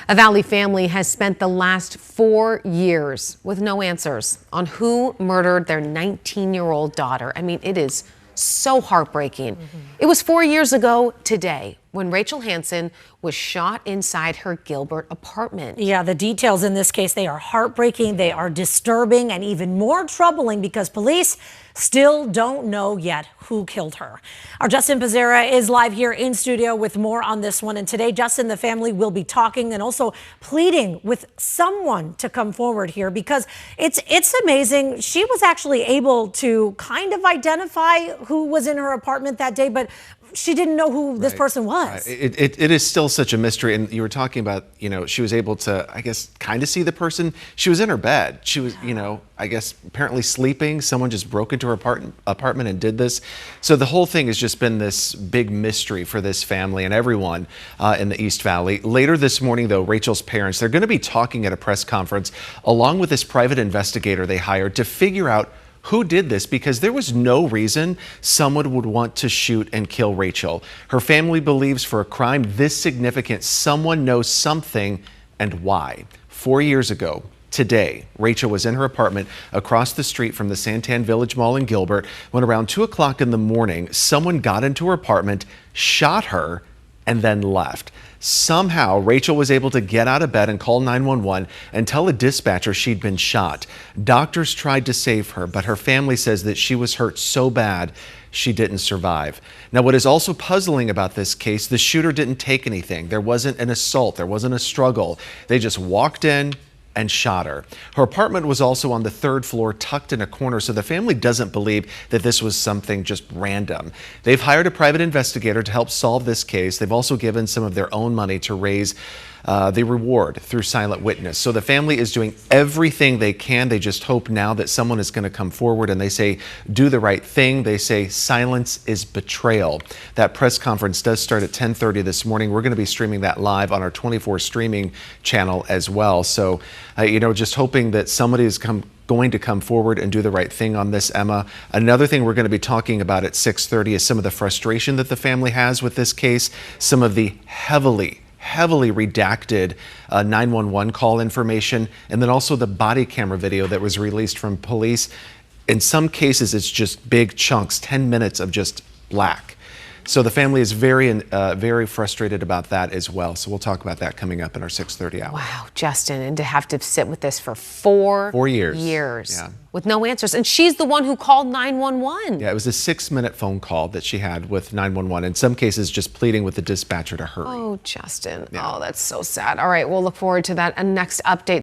A Valley family has spent the last 4 years with no answers on who murdered their 19-year-old daughter. I mean, it is so heartbreaking. It was 4 years ago today when Rachel Hansen was shot inside her Gilbert apartment. Yeah, the details in this case, they are heartbreaking, they are disturbing, and even more troubling because police still don't know yet who killed her. Our Justin Pizzera is live here in studio with more on this one. And today, Justin, the family will be talking and also pleading with someone to come forward here because it's amazing. She was actually able to kind of identify who was in her apartment that day, but she didn't know who this person was. It is still such a mystery. And you were talking about, she was able to, I guess, kind of see the person. She was in her bed. She was, I guess, apparently sleeping. Someone just broke into her apartment and did this. So the whole thing has just been this big mystery for this family and everyone in the East Valley. Later this morning, though, Rachel's parents, they're going to be talking at a press conference along with this private investigator they hired to figure out who did this, because there was no reason someone would want to shoot and kill Rachel. Her family believes for a crime this significant, someone knows something, and why. 4 years ago today, Rachel was in her apartment across the street from the Santan Village Mall in Gilbert when around 2 o'clock in the morning, someone got into her apartment, shot her, and then left. Somehow, Rachel was able to get out of bed and call 911 and tell a dispatcher she'd been shot. Doctors tried to save her, but her family says that she was hurt so bad she didn't survive. Now, what is also puzzling about this case, the shooter didn't take anything. There wasn't an assault. There wasn't a struggle. They just walked in and shot her. Her apartment was also on the 3rd floor, tucked in a corner, so the family doesn't believe that this was something just random. They've hired a private investigator to help solve this case. They've also given some of their own money to raise the reward through silent witness. So the family is doing everything they can. They just hope now that someone is going to come forward, and they say, do the right thing. They say silence is betrayal. That press conference does start at 10:30 this morning. We're going to be streaming that live on our 24 streaming channel as well. So, just hoping that somebody is going to come forward and do the right thing on this, Emma. Another thing we're going to be talking about at 6:30 is some of the frustration that the family has with this case, some of the heavily redacted 911 call information, and then also the body camera video that was released from police. In some cases, it's just big chunks, 10 minutes of just black. So the family is very frustrated about that as well. So we'll talk about that coming up in our 6:30 hour. Wow, Justin, and to have to sit with this for 4 years. Yeah. With no answers. And she's the one who called 911. Yeah, it was a 6-minute phone call that she had with 911. In some cases, just pleading with the dispatcher to hurry. Oh, Justin. Yeah. Oh, that's so sad. All right, we'll look forward to that next update.